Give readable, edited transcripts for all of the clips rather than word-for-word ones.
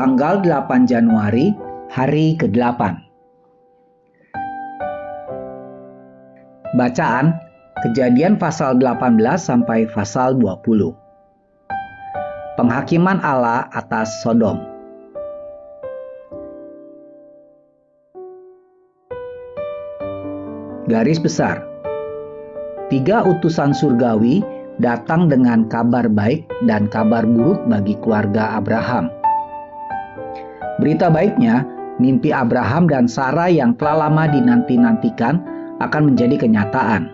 tanggal 8 Januari, hari ke-8. Bacaan Kejadian pasal 18 sampai pasal 20. Penghakiman Allah atas Sodom. Garis besar. 3 utusan surgawi datang dengan kabar baik dan kabar buruk bagi keluarga Abraham. Berita baiknya, mimpi Abraham dan Sarah yang telah lama dinanti-nantikan akan menjadi kenyataan.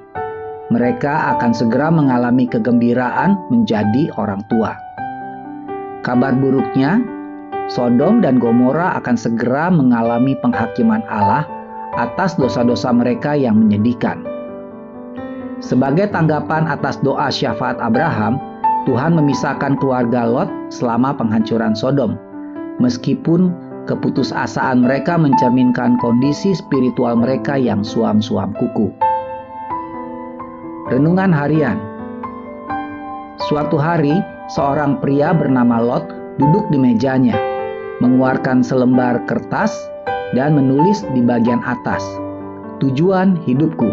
Mereka akan segera mengalami kegembiraan menjadi orang tua. Kabar buruknya, Sodom dan Gomora akan segera mengalami penghakiman Allah atas dosa-dosa mereka yang menyedihkan. Sebagai tanggapan atas doa syafaat Abraham, Tuhan memisahkan keluarga Lot selama penghancuran Sodom. Meskipun keputusasaan mereka mencerminkan kondisi spiritual mereka yang suam-suam kuku. Renungan harian. Suatu hari, seorang pria bernama Lot duduk di mejanya, mengeluarkan selembar kertas dan menulis di bagian atas, "Tujuan hidupku."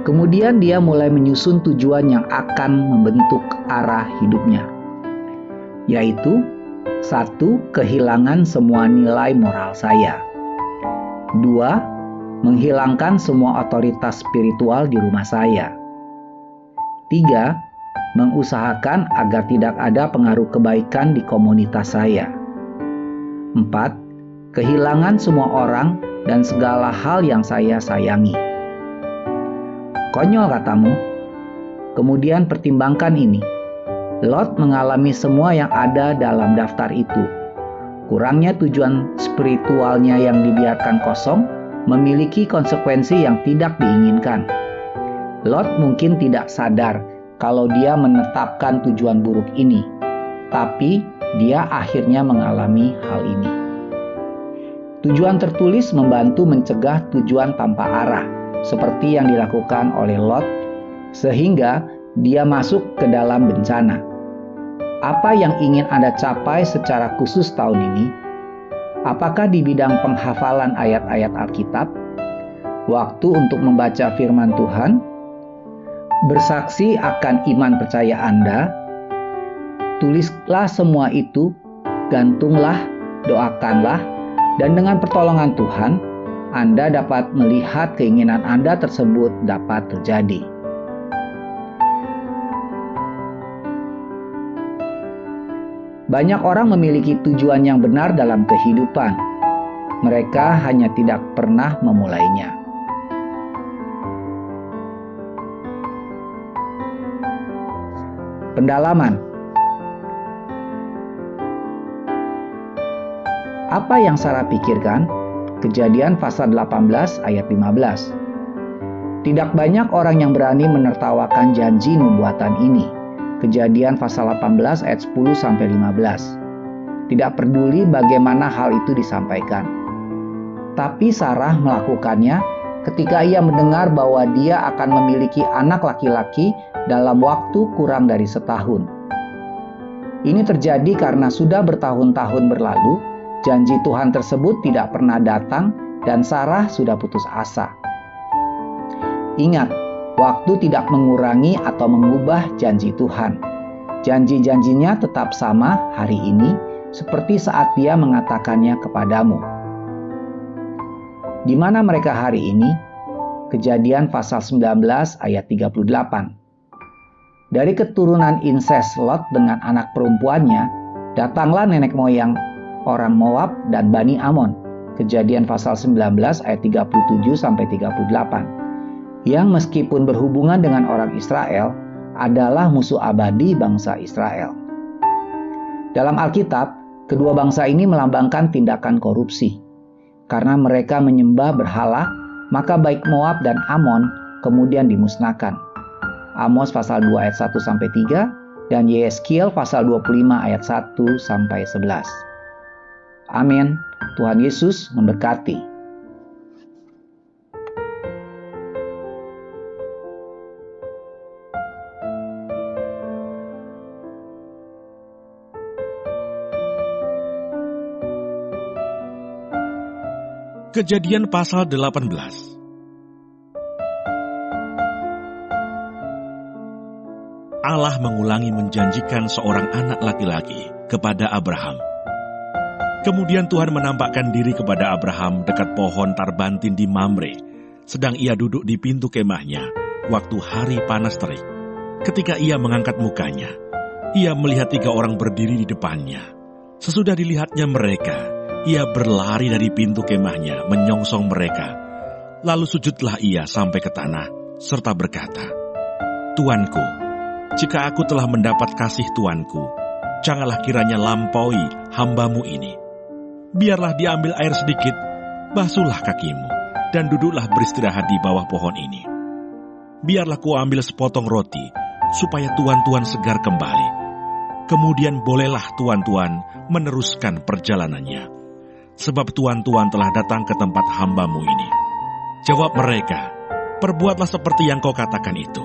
Kemudian dia mulai menyusun tujuan yang akan membentuk arah hidupnya, yaitu 1. Kehilangan semua nilai moral saya. 2. Menghilangkan semua otoritas spiritual di rumah saya. 3. Mengusahakan agar tidak ada pengaruh kebaikan di komunitas saya. 4. Kehilangan semua orang dan segala hal yang saya sayangi. Konyol katamu? Kemudian pertimbangkan ini. Lot mengalami semua yang ada dalam daftar itu. Kurangnya tujuan spiritualnya yang dibiarkan kosong memiliki konsekuensi yang tidak diinginkan. Lot mungkin tidak sadar kalau dia menetapkan tujuan buruk ini, tapi dia akhirnya mengalami hal ini. Tujuan tertulis membantu mencegah tujuan tanpa arah, seperti yang dilakukan oleh Lot, sehingga dia masuk ke dalam bencana. Apa yang ingin Anda capai secara khusus tahun ini? Apakah di bidang penghafalan ayat-ayat Alkitab? Waktu untuk membaca firman Tuhan? Bersaksi akan iman percaya Anda? Tulislah semua itu, gantunglah, doakanlah, dan dengan pertolongan Tuhan, Anda dapat melihat keinginan Anda tersebut dapat terjadi. Banyak orang memiliki tujuan yang benar dalam kehidupan. Mereka hanya tidak pernah memulainya. Pendalaman. Apa yang Sarah pikirkan? Kejadian pasal 18 ayat 15. Tidak banyak orang yang berani menertawakan janji nubuatan ini. Kejadian pasal 18 ayat 10-15. Tidak peduli bagaimana hal itu disampaikan. Tapi Sarah melakukannya ketika ia mendengar bahwa dia akan memiliki anak laki-laki dalam waktu kurang dari setahun. Ini terjadi karena sudah bertahun-tahun berlalu, janji Tuhan tersebut tidak pernah datang dan Sarah sudah putus asa. Ingat, waktu tidak mengurangi atau mengubah janji Tuhan. Janji-janjinya tetap sama hari ini, seperti saat dia mengatakannya kepadamu. Di mana mereka hari ini? Kejadian pasal 19 ayat 38. Dari keturunan Inses Lot dengan anak perempuannya, datanglah nenek moyang orang Moab dan Bani Amon. Kejadian pasal 19 ayat 37-38. Yang meskipun berhubungan dengan orang Israel, adalah musuh abadi bangsa Israel. Dalam Alkitab, kedua bangsa ini melambangkan tindakan korupsi. Karena mereka menyembah berhala, maka baik Moab dan Amon kemudian dimusnahkan. Amos pasal 2 ayat 1-3 dan Yeskiel pasal 25 ayat 1-11. Amin. Tuhan Yesus memberkati. Kejadian pasal 18. Allah mengulangi menjanjikan seorang anak laki-laki kepada Abraham. Kemudian Tuhan menampakkan diri kepada Abraham dekat pohon tarbantin di Mamre, sedang ia duduk di pintu kemahnya waktu hari panas terik. Ketika ia mengangkat mukanya, ia melihat 3 orang berdiri di depannya. Sesudah dilihatnya mereka, ia berlari dari pintu kemahnya menyongsong mereka. Lalu sujudlah ia sampai ke tanah, serta berkata, "Tuanku, jika aku telah mendapat kasih Tuanku, janganlah kiranya lampaui hamba-Mu ini. Biarlah diambil air sedikit, basuhlah kakimu, dan duduklah beristirahat di bawah pohon ini. Biarlah kuambil sepotong roti, supaya tuan-tuan segar kembali. Kemudian bolehlah tuan-tuan meneruskan perjalanannya. Sebab tuan-tuan telah datang ke tempat hamba-Mu ini." Jawab mereka, "Perbuatlah seperti yang kau katakan itu."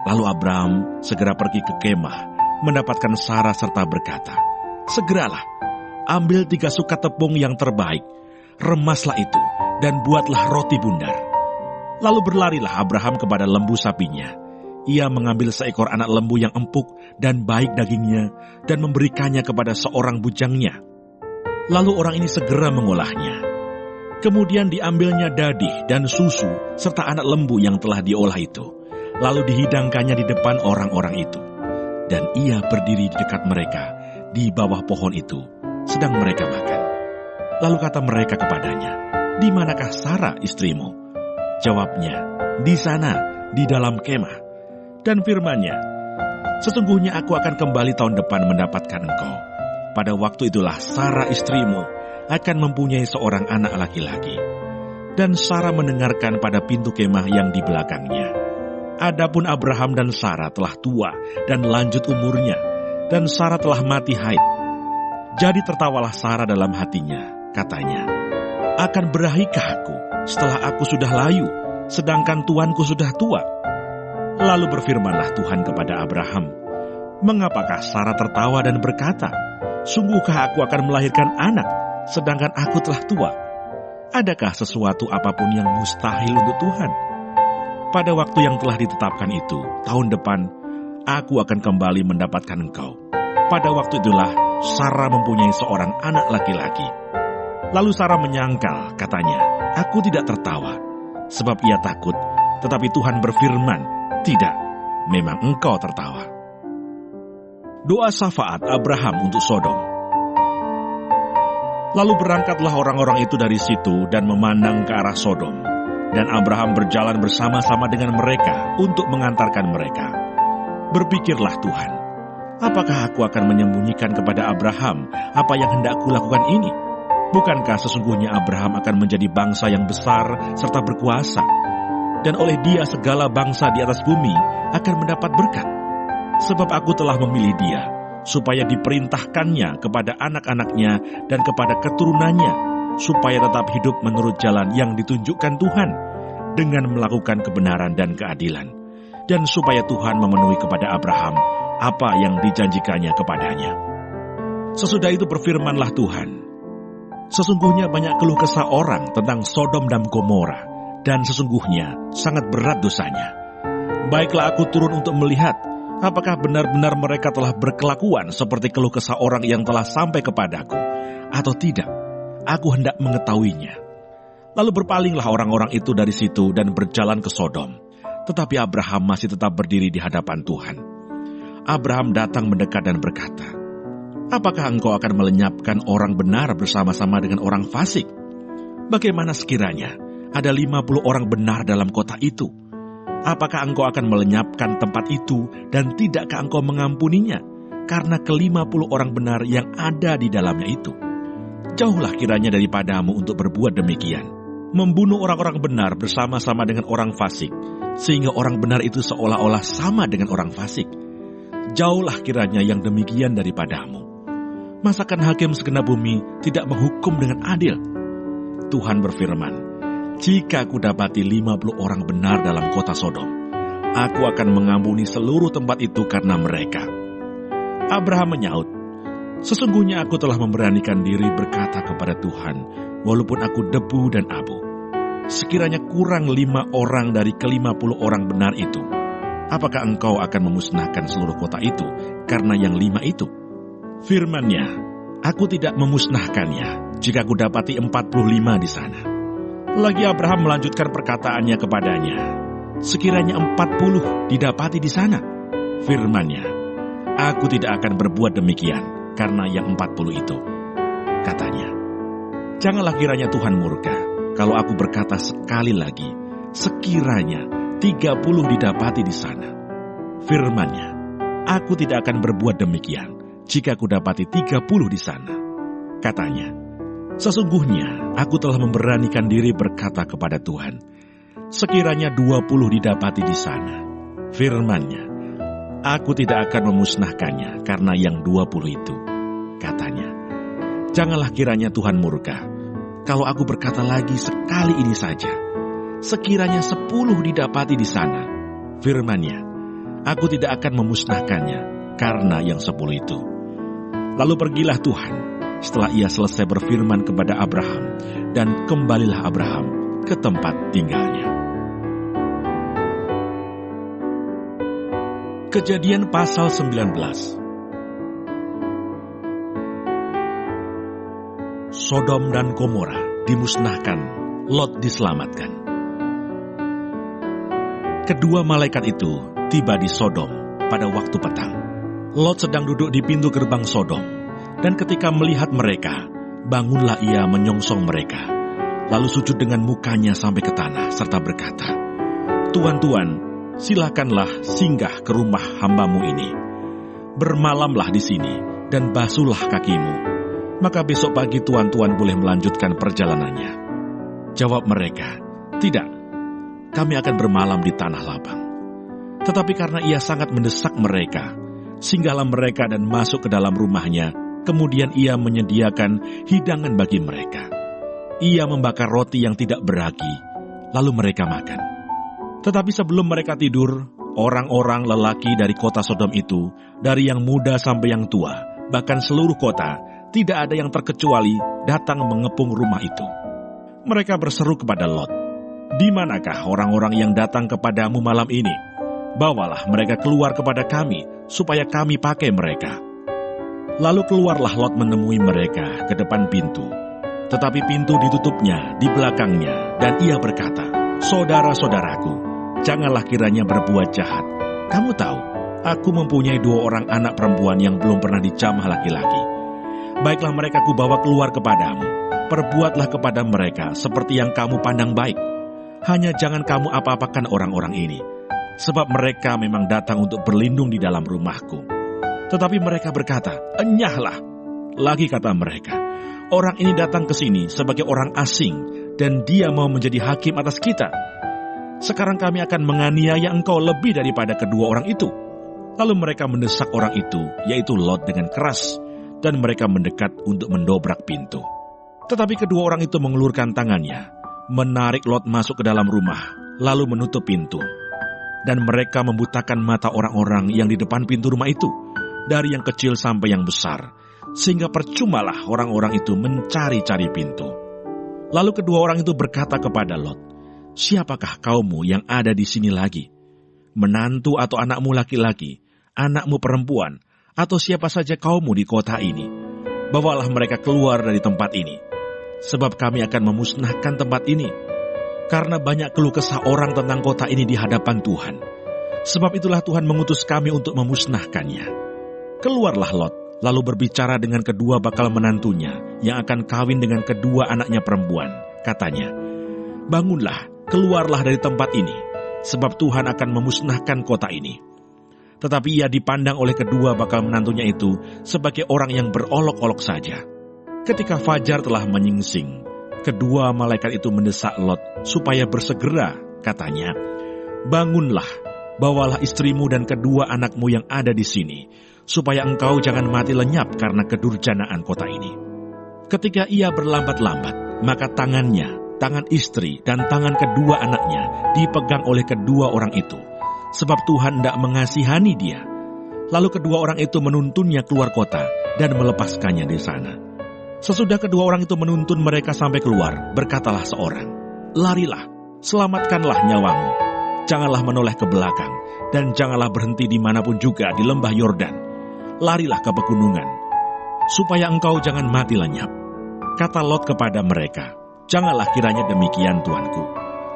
Lalu Abraham segera pergi ke kemah, mendapatkan Sarah serta berkata, "Segeralah, ambil 3 sukat tepung yang terbaik, remaslah itu, dan buatlah roti bundar." Lalu berlarilah Abraham kepada lembu sapinya. Ia mengambil seekor anak lembu yang empuk dan baik dagingnya, dan memberikannya kepada seorang bujangnya. Lalu orang ini segera mengolahnya. Kemudian diambilnya dadih dan susu serta anak lembu yang telah diolah itu. Lalu dihidangkannya di depan orang-orang itu. Dan ia berdiri di dekat mereka di bawah pohon itu, sedang mereka makan. Lalu kata mereka kepadanya, "Di manakah Sarah istrimu?" Jawabnya, "Di sana, di dalam kemah." Dan firman-Nya, "Sesungguhnya aku akan kembali tahun depan mendapatkan engkau. Pada waktu itulah Sarah istrimu akan mempunyai seorang anak laki-laki." Dan Sarah mendengarkan pada pintu kemah yang di belakangnya. Adapun Abraham dan Sarah telah tua dan lanjut umurnya, dan Sarah telah mati haid. Jadi tertawalah Sarah dalam hatinya, katanya, "Akan berahikah aku setelah aku sudah layu, sedangkan tuanku sudah tua?" Lalu berfirmanlah Tuhan kepada Abraham, "Mengapakah Sarah tertawa dan berkata, 'Sungguhkah aku akan melahirkan anak, sedangkan aku telah tua?' Adakah sesuatu apapun yang mustahil untuk Tuhan? Pada waktu yang telah ditetapkan itu, tahun depan, aku akan kembali mendapatkan engkau." Pada waktu itulah Sarah mempunyai seorang anak laki-laki. Lalu Sarah menyangkal, katanya, "Aku tidak tertawa," sebab ia takut. Tetapi Tuhan berfirman, "Tidak, memang engkau tertawa." Doa syafaat Abraham untuk Sodom. Lalu berangkatlah orang-orang itu dari situ dan memandang ke arah Sodom. Dan Abraham berjalan bersama-sama dengan mereka untuk mengantarkan mereka. Berpikirlah Tuhan, "Apakah aku akan menyembunyikan kepada Abraham apa yang hendak kulakukan ini? Bukankah sesungguhnya Abraham akan menjadi bangsa yang besar serta berkuasa? Dan oleh dia segala bangsa di atas bumi akan mendapat berkat. Sebab aku telah memilih dia, supaya diperintahkannya kepada anak-anaknya dan kepada keturunannya, supaya tetap hidup menurut jalan yang ditunjukkan Tuhan, dengan melakukan kebenaran dan keadilan, dan supaya Tuhan memenuhi kepada Abraham apa yang dijanjikannya kepadanya." Sesudah itu berfirmanlah Tuhan, "Sesungguhnya banyak keluh kesah orang tentang Sodom dan Gomora, dan sesungguhnya sangat berat dosanya. Baiklah aku turun untuk melihat, apakah benar-benar mereka telah berkelakuan seperti keluh kesah orang yang telah sampai kepadaku, atau tidak. Aku hendak mengetahuinya." Lalu berpalinglah orang-orang itu dari situ dan berjalan ke Sodom. Tetapi Abraham masih tetap berdiri di hadapan Tuhan. Abraham datang mendekat dan berkata, "Apakah engkau akan melenyapkan orang benar bersama-sama dengan orang fasik? Bagaimana sekiranya ada 50 orang benar dalam kota itu? Apakah engkau akan melenyapkan tempat itu dan tidakkah engkau mengampuninya karena ke-50 orang benar yang ada di dalamnya itu? Jauhlah kiranya daripadamu untuk berbuat demikian, membunuh orang-orang benar bersama-sama dengan orang fasik, sehingga orang benar itu seolah-olah sama dengan orang fasik. Jauhlah kiranya yang demikian daripadamu. Masakan hakim segenap bumi tidak menghukum dengan adil?" Tuhan berfirman, "Jika kudapati 50 orang benar dalam kota Sodom, aku akan mengampuni seluruh tempat itu karena mereka." Abraham menyaut, "Sesungguhnya aku telah memberanikan diri berkata kepada Tuhan, walaupun aku debu dan abu. Sekiranya kurang 5 orang dari ke-50 orang benar itu, apakah engkau akan memusnahkan seluruh kota itu karena yang 5 itu? Firman-Nya, aku tidak memusnahkannya jika aku dapati 45 di sana. Lagi Abraham melanjutkan perkataannya kepadanya, sekiranya 40 didapati di sana. Firman-Nya, aku tidak akan berbuat demikian karena yang 40 itu. Katanya, janganlah kiranya Tuhan murka kalau aku berkata sekali lagi, sekiranya 30 didapati di sana. Firman-Nya, aku tidak akan berbuat demikian jika aku dapati 30 di sana. Katanya, sesungguhnya aku telah memberanikan diri berkata kepada Tuhan, sekiranya 20 didapati di sana. Firman-Nya, aku tidak akan memusnahkannya karena yang 20 itu. Katanya, janganlah kiranya Tuhan murka kalau aku berkata lagi sekali ini saja, sekiranya 10 didapati di sana. Firman-Nya, aku tidak akan memusnahkannya karena yang 10 itu. Lalu pergilah Tuhan setelah ia selesai berfirman kepada Abraham, dan kembalilah Abraham ke tempat tinggalnya. Kejadian pasal 19. Sodom dan Gomora dimusnahkan, Lot diselamatkan. Kedua malaikat itu tiba di Sodom pada waktu petang. Lot sedang duduk di pintu gerbang Sodom, dan ketika melihat mereka, bangunlah ia menyongsong mereka, lalu sujud dengan mukanya sampai ke tanah, serta berkata, Tuan-tuan, silakanlah singgah ke rumah hambamu ini. Bermalamlah di sini, dan basuhlah kakimu. Maka besok pagi tuan-tuan boleh melanjutkan perjalanannya. Jawab mereka, tidak, kami akan bermalam di tanah lapang. Tetapi karena ia sangat mendesak mereka, singgahlah mereka dan masuk ke dalam rumahnya. Kemudian ia menyediakan hidangan bagi mereka. Ia membakar roti yang tidak beragi, lalu mereka makan. Tetapi sebelum mereka tidur, orang-orang lelaki dari kota Sodom itu, dari yang muda sampai yang tua, bahkan seluruh kota, tidak ada yang terkecuali datang mengepung rumah itu. Mereka berseru kepada Lot, di manakah orang-orang yang datang kepadamu malam ini? Bawalah mereka keluar kepada kami, supaya kami pakai mereka. Lalu keluarlah Lot menemui mereka ke depan pintu. Tetapi pintu ditutupnya di belakangnya, dan ia berkata, saudara-saudaraku, janganlah kiranya berbuat jahat. Kamu tahu, aku mempunyai 2 orang anak perempuan yang belum pernah dijamah laki-laki. Baiklah mereka kubawa keluar kepadamu. Perbuatlah kepada mereka seperti yang kamu pandang baik. Hanya jangan kamu apa-apakan orang-orang ini, sebab mereka memang datang untuk berlindung di dalam rumahku. Tetapi mereka berkata, enyahlah. Lagi kata mereka, orang ini datang ke sini sebagai orang asing, dan dia mau menjadi hakim atas kita. Sekarang kami akan menganiaya engkau lebih daripada kedua orang itu. Lalu mereka mendesak orang itu, yaitu Lot, dengan keras, dan mereka mendekat untuk mendobrak pintu. Tetapi kedua orang itu mengulurkan tangannya, menarik Lot masuk ke dalam rumah, lalu menutup pintu. Dan mereka membutakan mata orang-orang yang di depan pintu rumah itu, dari yang kecil sampai yang besar, sehingga percumalah orang-orang itu mencari-cari pintu. Lalu kedua orang itu berkata kepada Lot, siapakah kaummu yang ada di sini lagi? Menantu atau anakmu laki-laki, anakmu perempuan, atau siapa saja kaummu di kota ini? Bawalah mereka keluar dari tempat ini, sebab kami akan memusnahkan tempat ini, karena banyak keluh kesah orang tentang kota ini di hadapan Tuhan. Sebab itulah Tuhan mengutus kami untuk memusnahkannya. Keluarlah Lot, lalu berbicara dengan kedua bakal menantunya, yang akan kawin dengan kedua anaknya perempuan. Katanya, bangunlah, keluarlah dari tempat ini, sebab Tuhan akan memusnahkan kota ini. Tetapi ia dipandang oleh kedua bakal menantunya itu sebagai orang yang berolok-olok saja. Ketika fajar telah menyingsing, kedua malaikat itu mendesak Lot supaya bersegera. Katanya, bangunlah, bawalah istrimu dan kedua anakmu yang ada di sini, supaya engkau jangan mati lenyap karena kedurjanaan kota ini. Ketika ia berlambat-lambat, maka tangannya, tangan istri dan tangan kedua anaknya dipegang oleh kedua orang itu, sebab Tuhan tidak mengasihani dia. Lalu kedua orang itu menuntunnya keluar kota dan melepaskannya di sana. Sesudah kedua orang itu menuntun mereka sampai keluar, berkatalah seorang, "Larilah, selamatkanlah nyawamu. Janganlah menoleh ke belakang, dan janganlah berhenti dimanapun juga di lembah Yordan. Larilah ke pegunungan, supaya engkau jangan mati lenyap." Kata Lot kepada mereka, "Janganlah kiranya demikian, tuanku.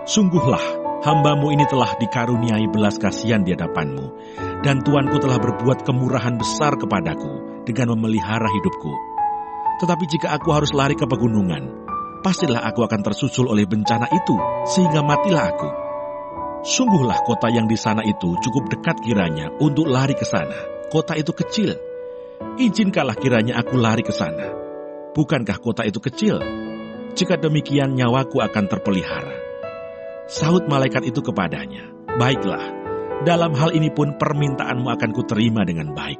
Sungguhlah, hambamu ini telah dikaruniai belas kasihan di hadapanmu, dan tuanku telah berbuat kemurahan besar kepadaku dengan memelihara hidupku. Tetapi jika aku harus lari ke pegunungan, pastilah aku akan tersusul oleh bencana itu, sehingga matilah aku. Sungguhlah kota yang di sana itu cukup dekat kiranya untuk lari ke sana. Kota itu kecil. Izinkanlah kiranya aku lari ke sana. Bukankah kota itu kecil? Jika demikian nyawaku akan terpelihara." Sahut malaikat itu kepadanya, "Baiklah, dalam hal ini pun permintaanmu akan kuterima dengan baik.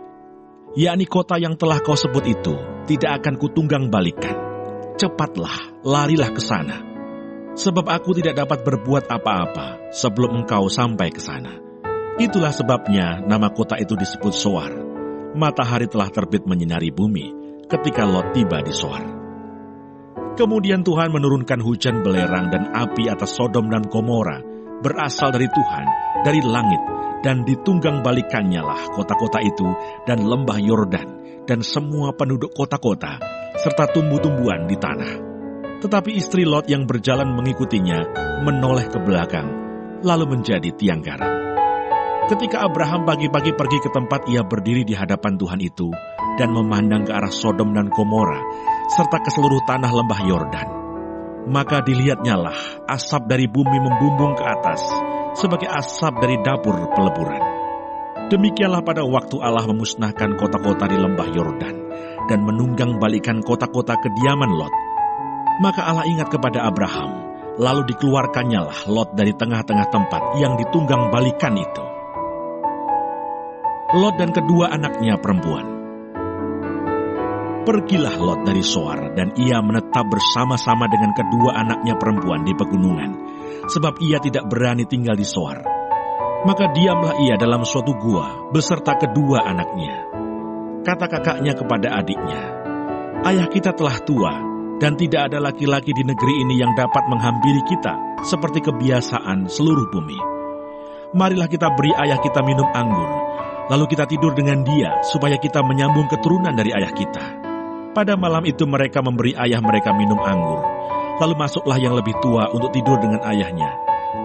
Yakni kota yang telah kau sebut itu tidak akan kutunggang balikan. Cepatlah, larilah ke sana. Sebab aku tidak dapat berbuat apa-apa sebelum engkau sampai ke sana." Itulah sebabnya nama kota itu disebut Zoar. Matahari telah terbit menyinari bumi ketika Lot tiba di Zoar. Kemudian Tuhan menurunkan hujan belerang dan api atas Sodom dan Gomora, berasal dari Tuhan, dari langit, dan ditunggang balikannya lah kota-kota itu dan lembah Yordan, dan semua penduduk kota-kota, serta tumbuh-tumbuhan di tanah. Tetapi istri Lot yang berjalan mengikutinya menoleh ke belakang, lalu menjadi tiang garam. Ketika Abraham pagi-pagi pergi ke tempat ia berdiri di hadapan Tuhan itu, dan memandang ke arah Sodom dan Gomora, serta ke seluruh tanah lembah Yordan, maka dilihatnyalah asap dari bumi membumbung ke atas, sebagai asap dari dapur peleburan. Demikianlah pada waktu Allah memusnahkan kota-kota di lembah Yordan, dan menunggang balikan kota-kota kediaman Lot. Maka Allah ingat kepada Abraham, lalu dikeluarkannyalah Lot dari tengah-tengah tempat yang ditunggang balikan itu. Lot dan kedua anaknya perempuan. Pergilah Lot dari Zoar, dan ia menetap bersama-sama dengan kedua anaknya perempuan di pegunungan, sebab ia tidak berani tinggal di Zoar. Maka diamlah ia dalam suatu gua beserta kedua anaknya. Kata kakaknya kepada adiknya, "Ayah kita telah tua, dan tidak ada laki-laki di negeri ini yang dapat menghampiri kita seperti kebiasaan seluruh bumi. Marilah kita beri ayah kita minum anggur, lalu kita tidur dengan dia supaya kita menyambung keturunan dari ayah kita." Pada malam itu mereka memberi ayah mereka minum anggur. Lalu masuklah yang lebih tua untuk tidur dengan ayahnya.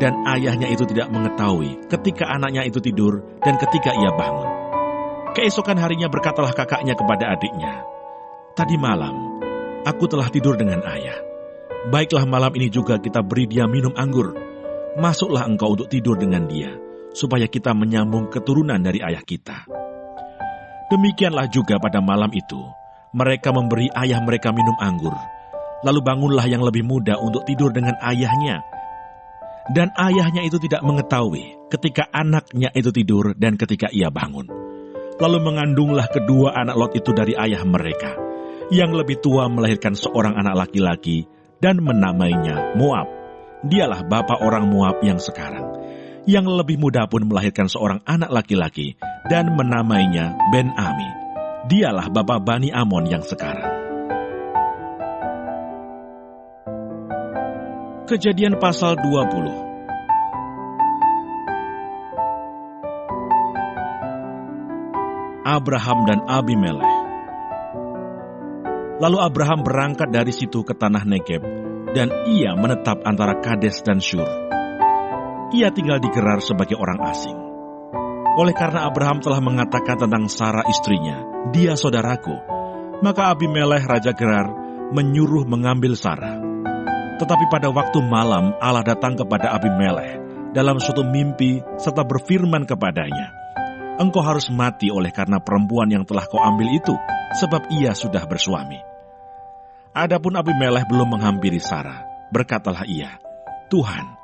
Dan ayahnya itu tidak mengetahui ketika anaknya itu tidur dan ketika ia bangun. Keesokan harinya berkatalah kakaknya kepada adiknya, "Tadi malam aku telah tidur dengan ayah. Baiklah malam ini juga kita beri dia minum anggur. Masuklah engkau untuk tidur dengan dia, supaya kita menyambung keturunan dari ayah kita." Demikianlah juga pada malam itu, mereka memberi ayah mereka minum anggur. Lalu bangunlah yang lebih muda untuk tidur dengan ayahnya. Dan ayahnya itu tidak mengetahui ketika anaknya itu tidur dan ketika ia bangun. Lalu mengandunglah kedua anak Lot itu dari ayah mereka. Yang lebih tua melahirkan seorang anak laki-laki dan menamainya Moab. Dialah bapa orang Moab yang sekarang. Yang lebih muda pun melahirkan seorang anak laki-laki dan menamainya Ben-Ami. Dialah bapa Bani Amon yang sekarang. Kejadian pasal 20. Abraham dan Abimelekh. Lalu Abraham berangkat dari situ ke tanah Negeb, dan ia menetap antara Kades dan Syur. Ia tinggal di Gerar sebagai orang asing. Oleh karena Abraham telah mengatakan tentang Sarah istrinya, "Dia saudaraku," maka Abimelekh raja Gerar menyuruh mengambil Sarah. Tetapi pada waktu malam Allah datang kepada Abimelekh dalam suatu mimpi serta berfirman kepadanya, "Engkau harus mati oleh karena perempuan yang telah kau ambil itu, sebab ia sudah bersuami." Adapun Abimelekh belum menghampiri Sarah, berkatalah ia, "Tuhan,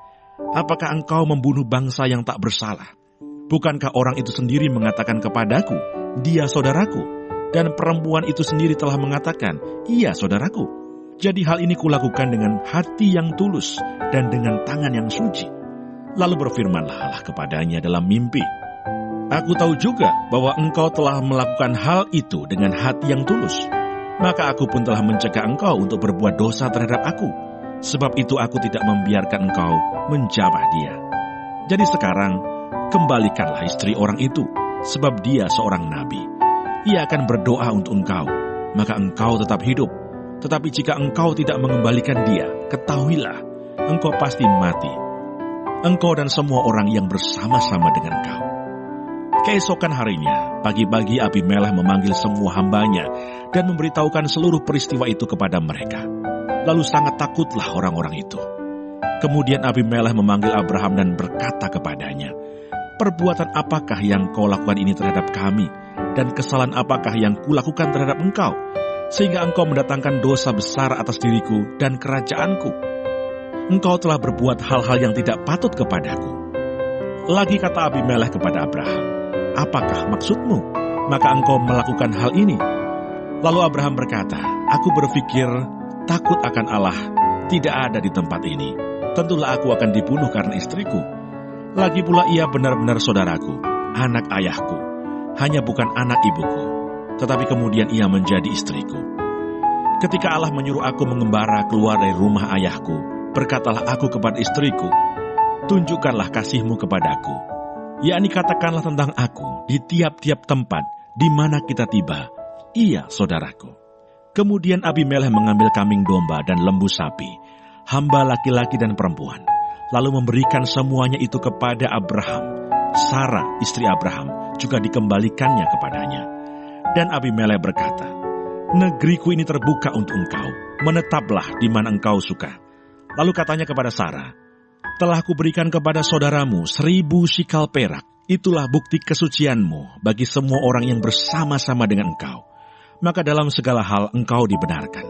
apakah engkau membunuh bangsa yang tak bersalah? Bukankah orang itu sendiri mengatakan kepadaku, 'Dia saudaraku,' dan perempuan itu sendiri telah mengatakan, 'Iya saudaraku'? Jadi hal ini kulakukan dengan hati yang tulus dan dengan tangan yang suci." Lalu berfirmanlah Allah kepadanya dalam mimpi, "Aku tahu juga bahwa engkau telah melakukan hal itu dengan hati yang tulus. maka aku pun telah mencegah engkau untuk berbuat dosa terhadap aku. Sebab itu aku tidak membiarkan engkau menjamah dia. Jadi sekarang, kembalikanlah istri orang itu, sebab dia seorang nabi. Ia akan berdoa untuk engkau, maka engkau tetap hidup. Tetapi jika engkau tidak mengembalikan dia, ketahuilah, engkau pasti mati. Engkau dan semua orang yang bersama-sama dengan engkau. Keesokan harinya, pagi-pagi Abimelekh memanggil semua hambanya dan memberitahukan seluruh peristiwa itu kepada mereka. Lalu sangat takutlah orang-orang itu. Kemudian Abimelekh memanggil Abraham dan berkata kepadanya, "Perbuatan apakah yang kau lakukan ini terhadap kami, dan kesalahan apakah yang kulakukan terhadap engkau, sehingga engkau mendatangkan dosa besar atas diriku dan kerajaanku? Engkau telah berbuat hal-hal yang tidak patut kepadaku." Lagi kata Abimelekh kepada Abraham, "Apakah maksudmu? Maka engkau melakukan hal ini?" Lalu Abraham berkata, "Aku berpikir takut akan Allah tidak ada di tempat ini. Tentulah aku akan dibunuh karena istriku. Lagi pula ia benar-benar saudaraku, anak ayahku, hanya bukan anak ibuku. Tetapi kemudian ia menjadi istriku. Ketika Allah menyuruh aku mengembara keluar dari rumah ayahku, berkatalah aku kepada istriku, tunjukkanlah kasihmu kepadaku. Yakni katakanlah tentang aku di tiap-tiap tempat di mana kita tiba, ia saudaraku." Kemudian Abimelekh mengambil kambing domba dan lembu sapi, hamba laki-laki dan perempuan, lalu memberikan semuanya itu kepada Abraham. Sarah, istri Abraham, juga dikembalikannya kepadanya. Dan Abimelekh berkata, "Negeriku ini terbuka untuk engkau, menetaplah di mana engkau suka." Lalu katanya kepada Sarah, "Telah kuberikan kepada saudaramu 1000 shikal perak. Itulah bukti kesucianmu bagi semua orang yang bersama-sama dengan engkau. Maka dalam segala hal engkau dibenarkan."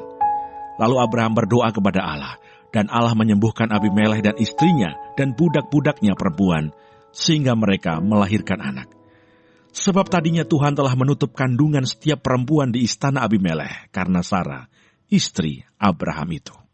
Lalu Abraham berdoa kepada Allah, dan Allah menyembuhkan Abimelekh dan istrinya dan budak-budaknya perempuan, sehingga mereka melahirkan anak. Sebab tadinya Tuhan telah menutup kandungan setiap perempuan di istana Abimelekh karena Sarah, istri Abraham itu.